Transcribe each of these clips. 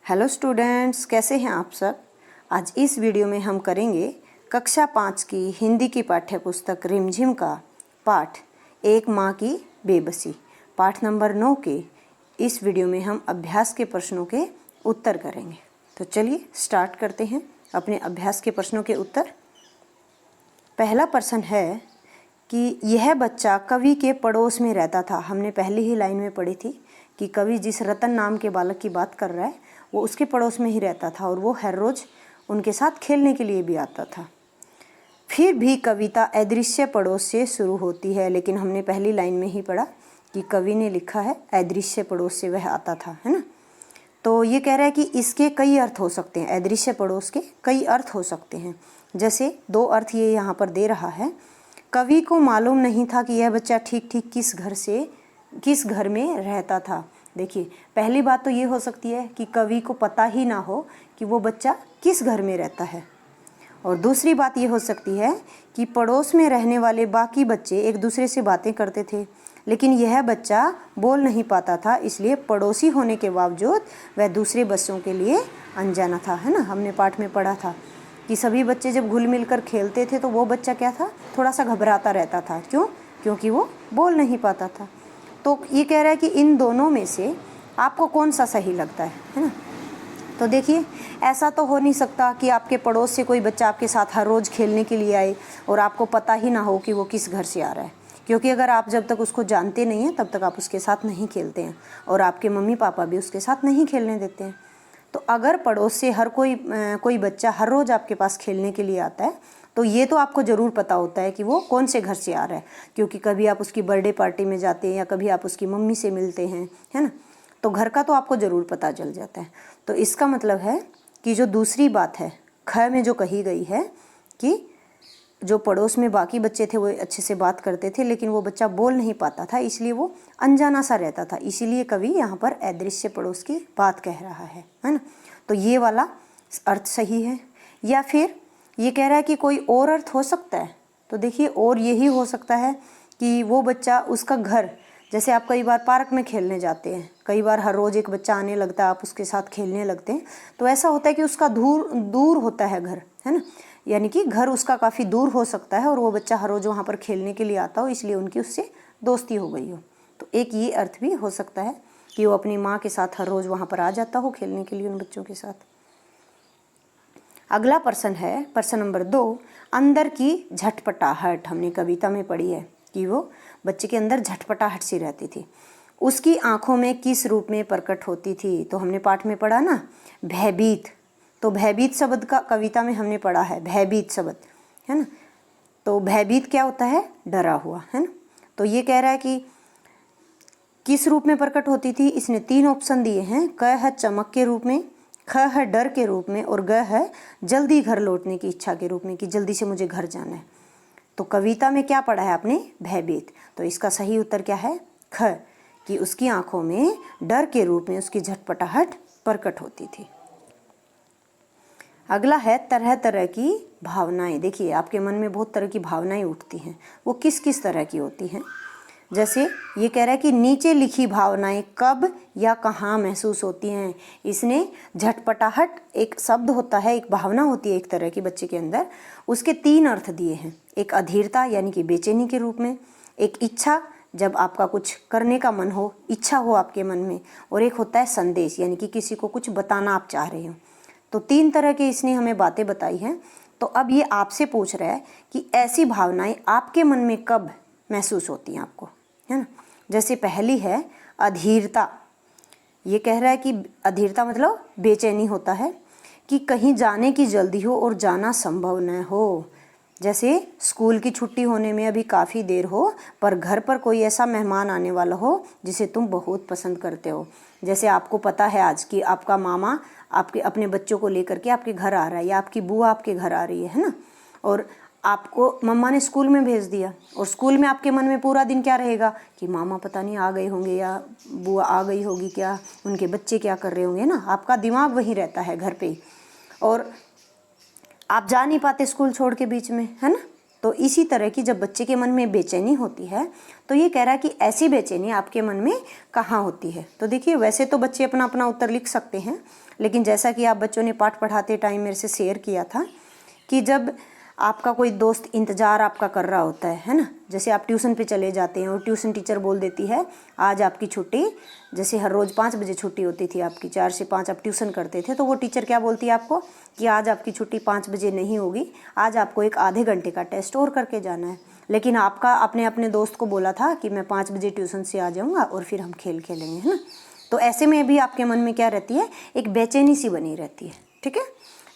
Hello students, कैसे हैं आप सब। आज इस वीडियो में हम करेंगे कक्षा 5 की हिंदी की पाठ्य पुस्तक रिमझिम का पाठ एक माँ की बेबसी पाठ नंबर 9 के इस वीडियो में हम अभ्यास के प्रश्नों के उत्तर करेंगे। तो चलिए स्टार्ट करते हैं अपने अभ्यास के प्रश्नों के उत्तर। पहला प्रश्न है कि यह बच्चा कवि के पड़ोस में रहता था। हमने पहली ही लाइन में पढ़ी थी कि कवि जिस रतन नाम के बालक की बात कर रहा है वो उसके पड़ोस में ही रहता था और वो हर रोज़ उनके साथ खेलने के लिए भी आता था। फिर भी कविता अदृश्य पड़ोस से शुरू होती है, लेकिन हमने पहली लाइन में ही पढ़ा कि कवि ने लिखा है अदृश्य पड़ोस से वह आता था, है ना। तो ये कह रहा है कि इसके कई अर्थ हो सकते हैं, अदृश्य पड़ोस के कई अर्थ हो सकते हैं। जैसे दो अर्थ ये यहाँ पर दे रहा है। कवि को मालूम नहीं था कि यह बच्चा ठीक ठीक किस घर में रहता था। देखिए, पहली बात तो ये हो सकती है कि कवि को पता ही ना हो कि वो बच्चा किस घर में रहता है। और दूसरी बात ये हो सकती है कि पड़ोस में रहने वाले बाकी बच्चे एक दूसरे से बातें करते थे, लेकिन यह बच्चा बोल नहीं पाता था, इसलिए पड़ोसी होने के बावजूद वह दूसरे बच्चों के लिए अनजाना था, है ना। हमने पाठ में पढ़ा था कि सभी बच्चे जब घुल मिल कर खेलते थे तो वो बच्चा क्या था, थोड़ा सा घबराता रहता था। क्यों? क्योंकि वो बोल नहीं पाता था। तो ये कह रहा है कि इन दोनों में से आपको कौन सा सही लगता है ना। तो देखिए, ऐसा तो हो नहीं सकता कि आपके पड़ोस से कोई बच्चा आपके साथ हर रोज़ खेलने के लिए आए और आपको पता ही ना हो कि वो किस घर से आ रहा है, क्योंकि अगर आप जब तक उसको जानते नहीं हैं तब तक आप उसके साथ नहीं खेलते हैं और आपके मम्मी पापा भी उसके साथ नहीं खेलने देते हैं। तो अगर पड़ोस से हर कोई बच्चा हर रोज़ आपके पास खेलने के लिए आता है तो ये तो आपको ज़रूर पता होता है कि वो कौन से घर से आ रहा है, क्योंकि कभी आप उसकी बर्थडे पार्टी में जाते हैं या कभी आप उसकी मम्मी से मिलते हैं, है ना। तो घर का तो आपको ज़रूर पता चल जाता है। तो इसका मतलब है कि जो दूसरी बात है ख में जो कही गई है कि जो पड़ोस में बाकी बच्चे थे वो अच्छे से बात करते थे, लेकिन वो बच्चा बोल नहीं पाता था, इसलिए वो अनजाना सा रहता था, इसीलिए कवि यहाँ पर अदृश्य पड़ोस की बात कह रहा है ना। तो ये वाला अर्थ सही है। या फिर ये कह रहा है कि कोई और अर्थ हो सकता है। तो देखिए, और यही हो सकता है कि वो बच्चा, उसका घर, जैसे आप कई बार पार्क में खेलने जाते हैं, कई बार हर रोज़ एक बच्चा आने लगता है, आप उसके साथ खेलने लगते हैं, तो ऐसा होता है कि उसका दूर होता है घर, है ना। यानी कि घर उसका काफ़ी दूर हो सकता है और वो बच्चा हर रोज़ वहाँ पर खेलने के लिए आता हो, इसलिए उनकी उससे दोस्ती हो गई हो। तो एक ये अर्थ भी हो सकता है कि वो अपनी माँ के साथ हर रोज़ वहाँ पर आ जाता हो खेलने के लिए उन बच्चों के साथ। अगला प्रश्न है प्रश्न नंबर 2, अंदर की झटपटाहट। हमने कविता में पढ़ी है कि वो बच्चे के अंदर झटपटाहट सी रहती थी। उसकी आंखों में किस रूप में प्रकट होती थी। तो हमने पाठ में पढ़ा ना, भयभीत। तो भयभीत शब्द का कविता में हमने पढ़ा है, भयभीत शब्द, है ना। तो भयभीत क्या होता है? डरा हुआ, है ना। तो ये कह रहा है कि किस रूप में प्रकट होती थी। इसने 3 ऑप्शन दिए हैं। क है चमक के रूप में, ख है डर के रूप में और ग है जल्दी घर लौटने की इच्छा के रूप में, कि जल्दी से मुझे घर जाना है। तो कविता में क्या पढ़ा है आपने? भयभीत। तो इसका सही उत्तर क्या है? ख, कि उसकी आंखों में डर के रूप में उसकी झटपटाहट प्रकट होती थी। अगला है तरह तरह की भावनाएं। देखिए, आपके मन में बहुत तरह की भावनाएं उठती हैं, वो किस किस तरह की होती हैं। जैसे ये कह रहा है कि नीचे लिखी भावनाएं कब या कहाँ महसूस होती हैं। इसने झटपटाहट एक शब्द होता है, एक भावना होती है एक तरह की बच्चे के अंदर, उसके 3 अर्थ दिए हैं। एक अधीरता यानी कि बेचैनी के रूप में, एक इच्छा जब आपका कुछ करने का मन हो, इच्छा हो आपके मन में, और एक होता है संदेश यानी कि किसी को कुछ बताना आप चाह रहे हो। तो 3 तरह के इसने हमें बातें बताई हैं। तो अब ये आपसे पूछ रहा है कि ऐसी भावनाएं आपके मन में कब महसूस होती हैं आपको, है ना। जैसे पहली है अधीरता। ये कह रहा है कि अधीरता मतलब बेचैनी होता है कि कहीं जाने की जल्दी हो और जाना संभव न हो। जैसे स्कूल की छुट्टी होने में अभी काफ़ी देर हो, पर घर पर कोई ऐसा मेहमान आने वाला हो जिसे तुम बहुत पसंद करते हो। जैसे आपको पता है आज कि आपका मामा आपके अपने बच्चों को लेकर के आपके घर आ रहा है, या आपकी बुआ आपके घर आ रही है ना। और आपको मम्मा ने स्कूल में भेज दिया, और स्कूल में आपके मन में पूरा दिन क्या रहेगा कि मामा पता नहीं आ गए होंगे या बुआ आ गई होगी, क्या उनके बच्चे क्या कर रहे होंगे ना। आपका दिमाग वहीं रहता है घर पे ही, और आप जा नहीं पाते स्कूल छोड़ के बीच में, है ना। तो इसी तरह की जब बच्चे के मन में बेचैनी होती है तो ये कह रहा है कि ऐसी बेचैनी आपके मन में कहाँ होती है। तो देखिए वैसे तो बच्चे अपना अपना उत्तर लिख सकते हैं, लेकिन जैसा कि आप बच्चों ने पाठ पढ़ाते टाइम मेरे से शेयर किया था कि जब आपका कोई दोस्त इंतज़ार आपका कर रहा होता है ना, जैसे आप ट्यूशन पे चले जाते हैं और ट्यूशन टीचर बोल देती है आज आपकी छुट्टी, जैसे हर रोज़ 5 बजे छुट्टी होती थी आपकी, 4 से 5 आप ट्यूशन करते थे, तो वो टीचर क्या बोलती है आपको कि आज आपकी छुट्टी 5 बजे नहीं होगी, आज आपको एक आधे घंटे का टेस्ट और करके जाना है। लेकिन आपने अपने दोस्त को बोला था कि मैं 5 बजे ट्यूशन से आ जाऊँगा और फिर हम खेल खेलेंगे, है ना। तो ऐसे में भी आपके मन में क्या रहती है, एक बेचैनी सी बनी रहती है, ठीक है।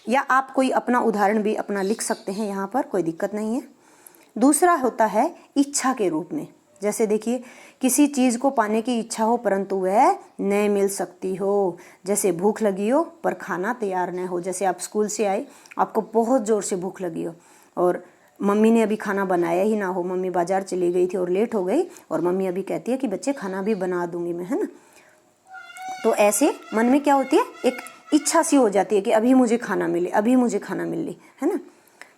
या आप कोई अपना उदाहरण भी अपना लिख सकते हैं यहाँ पर, कोई दिक्कत नहीं है। दूसरा होता है इच्छा के रूप में। जैसे देखिए किसी चीज़ को पाने की इच्छा हो परंतु वह न मिल सकती हो, जैसे भूख लगी हो पर खाना तैयार न हो। जैसे आप स्कूल से आए, आपको बहुत ज़ोर से भूख लगी हो और मम्मी ने अभी खाना बनाया ही ना हो, मम्मी बाज़ार चली गई थी और लेट हो गई और मम्मी अभी कहती है कि बच्चे खाना भी बना दूंगी मैं, है ना। तो ऐसे मन में क्या होती है, एक इच्छा सी हो जाती है कि अभी मुझे खाना मिले, अभी मुझे खाना मिले, है ना।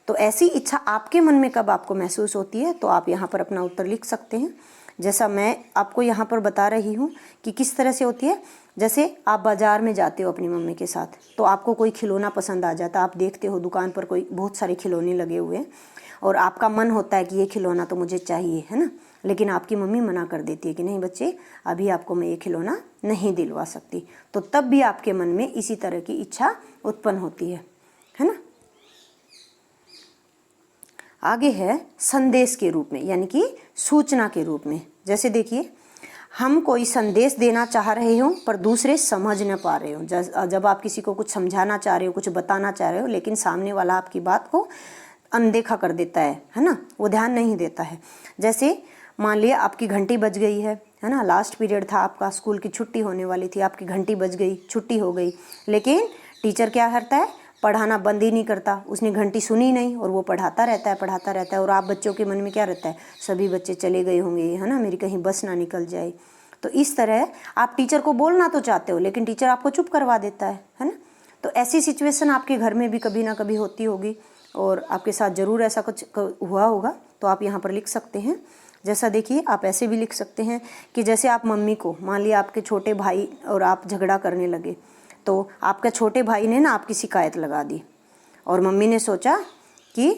तो ऐसी इच्छा आपके मन में कब आपको महसूस होती है, तो आप यहाँ पर अपना उत्तर लिख सकते हैं। जैसा मैं आपको यहाँ पर बता रही हूँ कि किस तरह से होती है। जैसे आप बाज़ार में जाते हो अपनी मम्मी के साथ, तो आपको कोई खिलौना पसंद आ जाता, आप देखते हो दुकान पर कोई बहुत सारे खिलौने लगे हुए हैं और आपका मन होता है कि ये खिलौना तो मुझे चाहिए, है ना। लेकिन आपकी मम्मी मना कर देती है कि नहीं बच्चे, अभी आपको मैं ये खिलौना नहीं दिलवा सकती। तो तब भी आपके मन में इसी तरह की इच्छा उत्पन्न होती है ना। आगे है संदेश के रूप में, यानी कि सूचना के रूप में। जैसे देखिए हम कोई संदेश देना चाह रहे हो पर दूसरे समझ न पा रहे हो। जब आप किसी को कुछ समझाना चाह रहे हो, कुछ बताना चाह रहे हो, लेकिन सामने वाला आपकी बात को अनदेखा कर देता है ना, वो ध्यान नहीं देता है। जैसे मान लिया आपकी घंटी बज गई है ना, लास्ट पीरियड था आपका, स्कूल की छुट्टी होने वाली थी, आपकी घंटी बज गई, छुट्टी हो गई, लेकिन टीचर क्या करता है, पढ़ाना बंद ही नहीं करता। उसने घंटी सुनी नहीं और वो पढ़ाता रहता है और आप बच्चों के मन में क्या रहता है, सभी बच्चे चले गए होंगे, है ना, मेरी कहीं बस ना निकल जाए। तो इस तरह आप टीचर को बोलना तो चाहते हो लेकिन टीचर आपको चुप करवा देता है ना। तो ऐसी सिचुएशन आपके घर में भी कभी ना कभी होती होगी और आपके साथ ज़रूर ऐसा कुछ हुआ होगा, तो आप यहाँ पर लिख सकते हैं। जैसा देखिए आप ऐसे भी लिख सकते हैं कि जैसे आप मम्मी को, मान लिया आपके छोटे भाई और आप झगड़ा करने लगे, तो आपके छोटे भाई ने ना आपकी शिकायत लगा दी और मम्मी ने सोचा कि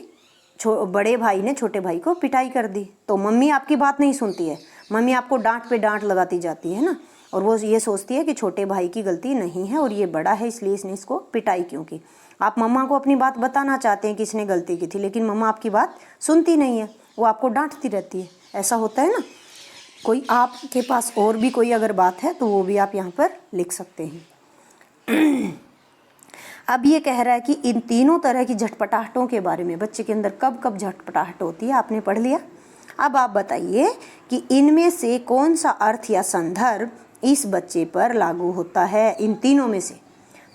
बड़े भाई ने छोटे भाई को पिटाई कर दी। तो मम्मी आपकी बात नहीं सुनती है, मम्मी आपको डांट पे डांट लगाती जाती है ना, और वो ये सोचती है कि छोटे भाई की गलती नहीं है और ये बड़ा है इसलिए इसने इसको पिटाई क्यों की। आप मम्मा को अपनी बात बताना चाहते हैं कि इसने गलती की थी, लेकिन मम्मा आपकी बात सुनती नहीं है, वो आपको डांटती रहती है। ऐसा होता है ना। कोई आपके पास और भी कोई अगर बात है तो वो भी आप यहाँ पर लिख सकते हैं। अब ये कह रहा है कि इन तीनों तरह की झटपटाहटों के बारे में, बच्चे के अंदर कब कब झटपटाहट होती है आपने पढ़ लिया। अब आप बताइए कि इनमें से कौन सा अर्थ या संदर्भ इस बच्चे पर लागू होता है, इन तीनों में से।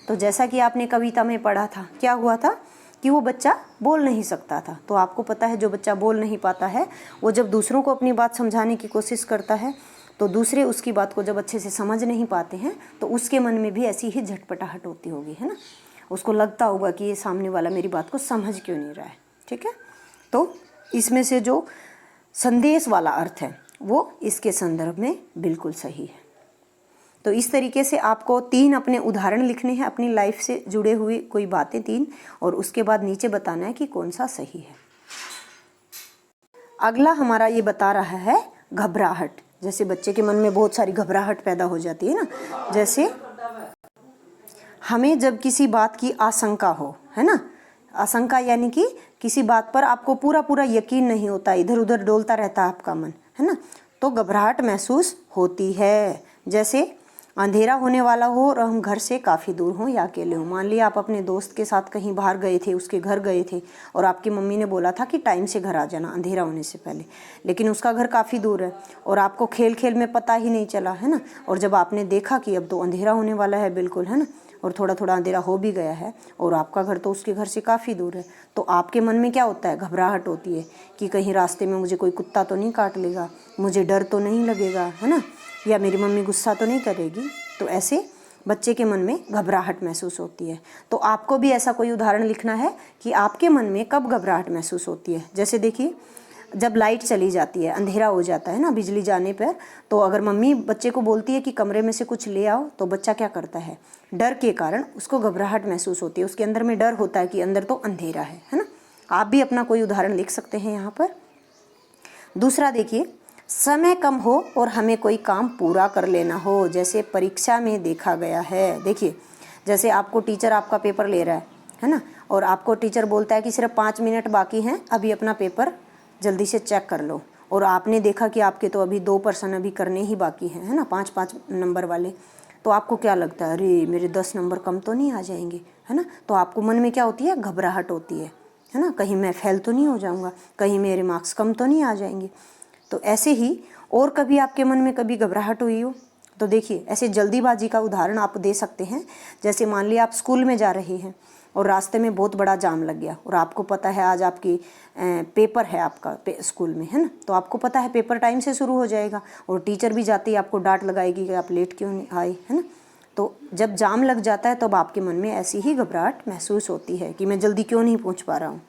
तो जैसा कि आपने कविता में पढ़ा था, क्या हुआ था कि वो बच्चा बोल नहीं सकता था। तो आपको पता है जो बच्चा बोल नहीं पाता है वो जब दूसरों को अपनी बात समझाने की कोशिश करता है तो दूसरे उसकी बात को जब अच्छे से समझ नहीं पाते हैं तो उसके मन में भी ऐसी ही झटपटाहट होती होगी, है ना। उसको लगता होगा कि ये सामने वाला मेरी बात को समझ क्यों नहीं रहा है, ठीक है। तो इसमें से जो संदेश वाला अर्थ है वो इसके संदर्भ में बिल्कुल सही है। तो इस तरीके से आपको 3 अपने उदाहरण लिखने हैं अपनी लाइफ से जुड़े हुए कोई बातें 3, और उसके बाद नीचे बताना है कि कौन सा सही है। अगला हमारा ये बता रहा है घबराहट। जैसे बच्चे के मन में बहुत सारी घबराहट पैदा हो जाती है ना। जैसे हमें जब किसी बात की आशंका हो, है ना, आशंका यानी कि किसी बात पर आपको पूरा पूरा यकीन नहीं होता, इधर उधर डोलता रहता है आपका मन, है ना, तो घबराहट महसूस होती है। जैसे अंधेरा होने वाला हो और हम घर से काफ़ी दूर हों या अकेले हों। मान लिया आप अपने दोस्त के साथ कहीं बाहर गए थे, उसके घर गए थे और आपकी मम्मी ने बोला था कि टाइम से घर आ जाना अंधेरा होने से पहले, लेकिन उसका घर काफ़ी दूर है और आपको खेल खेल में पता ही नहीं चला, है ना। और जब आपने देखा कि अब तो अंधेरा होने वाला है बिल्कुल, है ना, और थोड़ा थोड़ा अंधेरा हो भी गया है और आपका घर तो उसके घर से काफ़ी दूर है, तो आपके मन में क्या होता है, घबराहट होती है कि कहीं रास्ते में मुझे कोई कुत्ता तो नहीं काट लेगा, मुझे डर तो नहीं लगेगा, है ना, या मेरी मम्मी गुस्सा तो नहीं करेगी। तो ऐसे बच्चे के मन में घबराहट महसूस होती है। तो आपको भी ऐसा कोई उदाहरण लिखना है कि आपके मन में कब घबराहट महसूस होती है। जैसे देखिए, जब लाइट चली जाती है, अंधेरा हो जाता है ना बिजली जाने पर, तो अगर मम्मी बच्चे को बोलती है कि कमरे में से कुछ ले आओ, तो बच्चा क्या करता है, डर के कारण उसको घबराहट महसूस होती है, उसके अंदर में डर होता है कि अंदर तो अंधेरा है ना। आप भी अपना कोई उदाहरण लिख सकते हैं यहाँ पर। दूसरा देखिए, समय कम हो और हमें कोई काम पूरा कर लेना हो, जैसे परीक्षा में देखा गया है। देखिए, जैसे आपको टीचर आपका पेपर ले रहा है ना, और आपको टीचर बोलता है कि सिर्फ 5 मिनट बाकी हैं, अभी अपना पेपर जल्दी से चेक कर लो, और आपने देखा कि आपके तो अभी 2 प्रश्न अभी करने ही बाकी हैं, है ना, 5-5 नंबर वाले। तो आपको क्या लगता है, अरे मेरे 10 नंबर कम तो नहीं आ जाएंगे, है ना। तो आपको मन में क्या होती है, घबराहट होती है ना, कहीं मैं फेल तो नहीं हो जाऊंगा, कहीं मेरे मार्क्स कम तो नहीं आ जाएंगे। तो ऐसे ही और कभी आपके मन में कभी घबराहट हुई हो तो देखिए, ऐसे जल्दीबाजी का उदाहरण आप दे सकते हैं। जैसे मान लिया आप स्कूल में जा रहे हैं और रास्ते में बहुत बड़ा जाम लग गया, और आपको पता है आज आपकी पेपर है आपका स्कूल में, है ना। तो आपको पता है पेपर टाइम से शुरू हो जाएगा, और टीचर भी जाती है आपको डांट लगाएगी कि आप लेट क्यों नहीं आए, है ना। तो जब जाम लग जाता है तब आपके मन में ऐसी ही घबराहट महसूस होती है कि मैं जल्दी क्यों नहीं पहुंच पा रहा हूँ।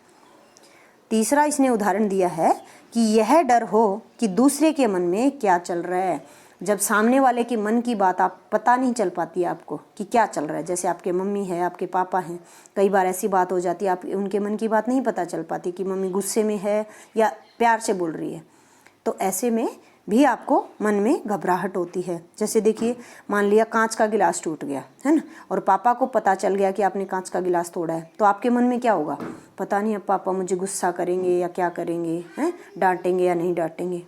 तीसरा इसने उदाहरण दिया है कि यह डर हो कि दूसरे के मन में क्या चल रहा है। जब सामने वाले के मन की बात आप पता नहीं चल पाती है आपको कि क्या चल रहा है, जैसे आपके मम्मी है, आपके पापा हैं, कई बार ऐसी बात हो जाती है आप उनके मन की बात नहीं पता चल पाती कि मम्मी गुस्से में है या प्यार से बोल रही है। तो ऐसे में भी आपको मन में घबराहट होती है। जैसे देखिए, मान लिया कांच का गिलास टूट गया, है ना, और पापा को पता चल गया कि आपने कांच का गिलास तोड़ा है, तो आपके मन में क्या होगा, पता नहीं अब पापा मुझे गुस्सा करेंगे या क्या करेंगे, हैं, डांटेंगे या नहीं डांटेंगे।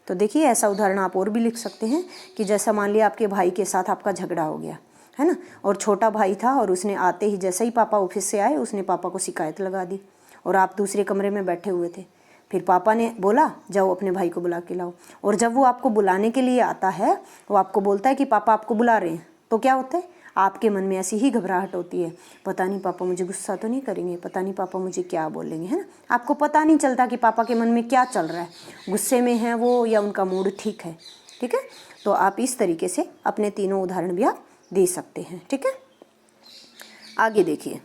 तो देखिए, ऐसा उदाहरण आप और भी लिख सकते हैं कि जैसा मान लिया आपके भाई के साथ आपका झगड़ा हो गया, है ना, और छोटा भाई था, और उसने आते ही जैसे ही पापा ऑफिस से आए उसने पापा को शिकायत लगा दी, और आप दूसरे कमरे में बैठे हुए थे। फिर पापा ने बोला जाओ अपने भाई को बुला के लाओ, और जब वो आपको बुलाने के लिए आता है वो आपको बोलता है कि पापा आपको बुला रहे हैं, तो क्या होता है, आपके मन में ऐसी ही घबराहट होती है, पता नहीं पापा मुझे गुस्सा तो नहीं करेंगे, पता नहीं पापा मुझे क्या बोलेंगे, है ना। आपको पता नहीं चलता कि पापा के मन में क्या चल रहा है, गुस्से में है वो या उनका मूड ठीक है। ठीक है, तो आप इस तरीके से अपने तीनों उदाहरण भी आप दे सकते हैं। ठीक है, आगे देखिए,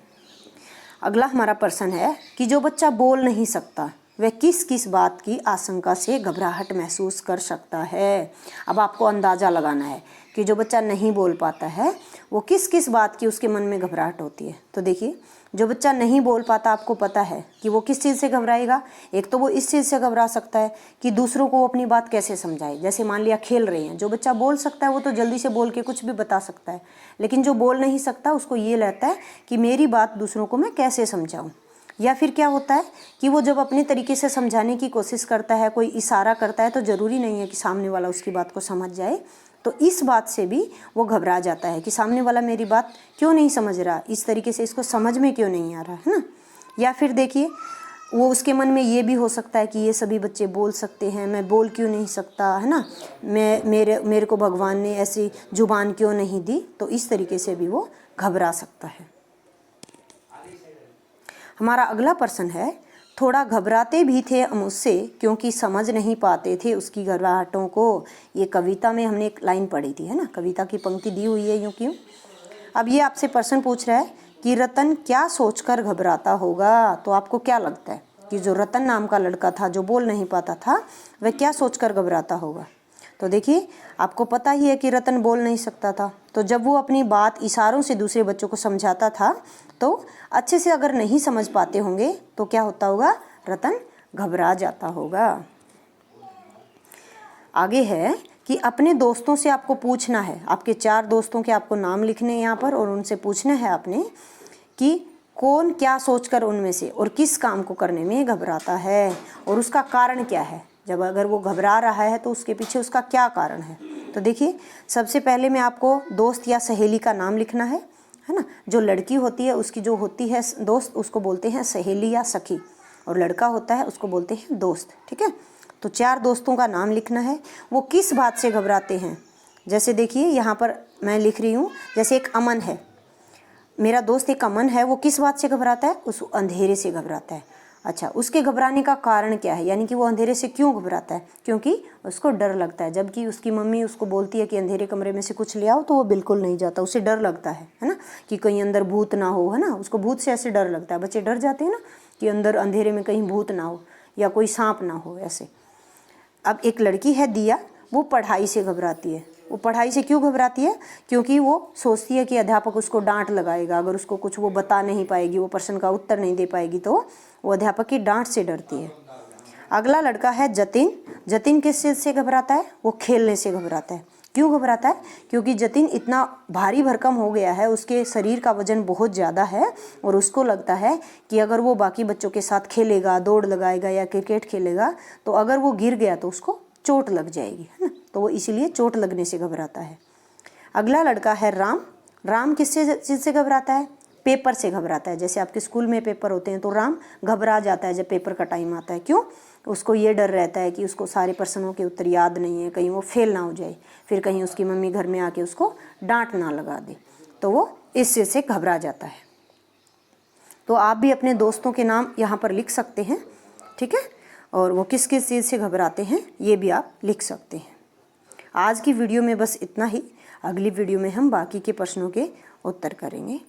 अगला हमारा प्रश्न है कि जो बच्चा बोल नहीं सकता वह किस किस बात की आशंका से घबराहट महसूस कर सकता है। अब आपको अंदाज़ा लगाना है कि जो बच्चा नहीं बोल पाता है वो किस किस बात की उसके मन में घबराहट होती है। तो देखिए, जो बच्चा नहीं बोल पाता, आपको पता है कि वो किस चीज़ से घबराएगा। एक तो वो इस चीज़ से घबरा सकता है कि दूसरों को अपनी बात कैसे समझाए। जैसे मान लिया खेल रहे हैं, जो बच्चा बोल सकता है वो तो जल्दी से बोल के कुछ भी बता सकता है, लेकिन जो बोल नहीं सकता उसको ये रहता है कि मेरी बात दूसरों को मैं कैसे समझाऊँ। या फिर क्या होता है कि वो जब अपने तरीके से समझाने की कोशिश करता है, कोई इशारा करता है, तो ज़रूरी नहीं है कि सामने वाला उसकी बात को समझ जाए। तो इस बात से भी वो घबरा जाता है कि सामने वाला मेरी बात क्यों नहीं समझ रहा, इस तरीके से इसको समझ में क्यों नहीं आ रहा, है ना। या फिर देखिए, वो उसके मन में ये भी हो सकता है कि ये सभी बच्चे बोल सकते हैं, मैं बोल क्यों नहीं सकता, है ना, मेरे को भगवान ने ऐसी जुबान क्यों नहीं दी। तो इस तरीके से भी वो घबरा सकता है। हमारा अगला प्रश्न है, थोड़ा घबराते भी थे मुझसे क्योंकि समझ नहीं पाते थे उसकी घबराहटों को। ये कविता में हमने एक लाइन पढ़ी थी, है ना, कविता की पंक्ति दी हुई है यूँ क्यों। अब ये आपसे प्रश्न पूछ रहा है कि रतन क्या सोचकर घबराता होगा। तो आपको क्या लगता है कि जो रतन नाम का लड़का था जो बोल नहीं पाता था, वह क्या सोचकर घबराता होगा। तो देखिए, आपको पता ही है कि रतन बोल नहीं सकता था, तो जब वो अपनी बात इशारों से दूसरे बच्चों को समझाता था तो अच्छे से अगर नहीं समझ पाते होंगे तो क्या होता होगा, रतन घबरा जाता होगा। आगे है कि अपने दोस्तों से आपको पूछना है, आपके 4 दोस्तों के आपको नाम लिखने हैं यहाँ पर, और उनसे पूछना है आपने कि कौन क्या सोचकर उनमें से और किस काम को करने में घबराता है और उसका कारण क्या है। जब अगर वो घबरा रहा है तो उसके पीछे उसका क्या कारण है। तो देखिए, सबसे पहले में आपको दोस्त या सहेली का नाम लिखना है ना। जो लड़की होती है उसकी जो होती है दोस्त, उसको बोलते हैं सहेली या सखी, और लड़का होता है उसको बोलते हैं दोस्त। ठीक है, तो 4 दोस्तों का नाम लिखना है, वो किस बात से घबराते हैं। जैसे देखिए, यहाँ पर मैं लिख रही हूँ, जैसे एक अमन है, मेरा दोस्त एक अमन है, वो किस बात से घबराता है, उस अंधेरे से घबराता है। अच्छा, उसके घबराने का कारण क्या है, यानी कि वो अंधेरे से क्यों घबराता है? क्योंकि उसको डर लगता है। जबकि उसकी मम्मी उसको बोलती है कि अंधेरे कमरे में से कुछ ले आओ, तो वो बिल्कुल नहीं जाता, उसे डर लगता है ना, कि कहीं अंदर भूत ना हो, है ना। उसको भूत से ऐसे डर लगता है, बच्चे डर जाते हैं ना कि अंदर अंधेरे में कहीं भूत ना हो या कोई सांप ना हो, ऐसे। अब एक लड़की है दिया, वो पढ़ाई से घबराती है। वो पढ़ाई से क्यों घबराती है? क्योंकि वो सोचती है कि अध्यापक उसको डांट लगाएगा, अगर उसको कुछ वो बता नहीं पाएगी, वो प्रश्न का उत्तर नहीं दे पाएगी, तो वो अध्यापक की डांट से डरती है। अगला लड़का है जतिन। जतिन किस चीज़ से घबराता है? वो खेलने से घबराता है। क्यों घबराता है? क्योंकि जतिन इतना भारी भरकम हो गया है, उसके शरीर का वजन बहुत ज़्यादा है, और उसको लगता है कि अगर वो बाकी बच्चों के साथ खेलेगा, दौड़ लगाएगा या क्रिकेट खेलेगा, तो अगर वो गिर गया तो उसको चोट लग जाएगी, है ना। तो वो इसीलिए चोट लगने से घबराता है। अगला लड़का है राम। राम किस चीज़ से घबराता है? पेपर से घबराता है। जैसे आपके स्कूल में पेपर होते हैं तो राम घबरा जाता है जब पेपर का टाइम आता है। क्यों? उसको ये डर रहता है कि उसको सारे प्रश्नों के उत्तर याद नहीं है, कहीं वो फेल ना हो जाए, फिर कहीं उसकी मम्मी घर में आके उसको डांट ना लगा दे, तो वो इस चीज़ से घबरा जाता है। तो आप भी अपने दोस्तों के नाम यहाँ पर लिख सकते हैं, ठीक है, और वो किस किस चीज़ से घबराते हैं ये भी आप लिख सकते हैं। आज की वीडियो में बस इतना ही। अगली वीडियो में हम बाकी के प्रश्नों के उत्तर करेंगे।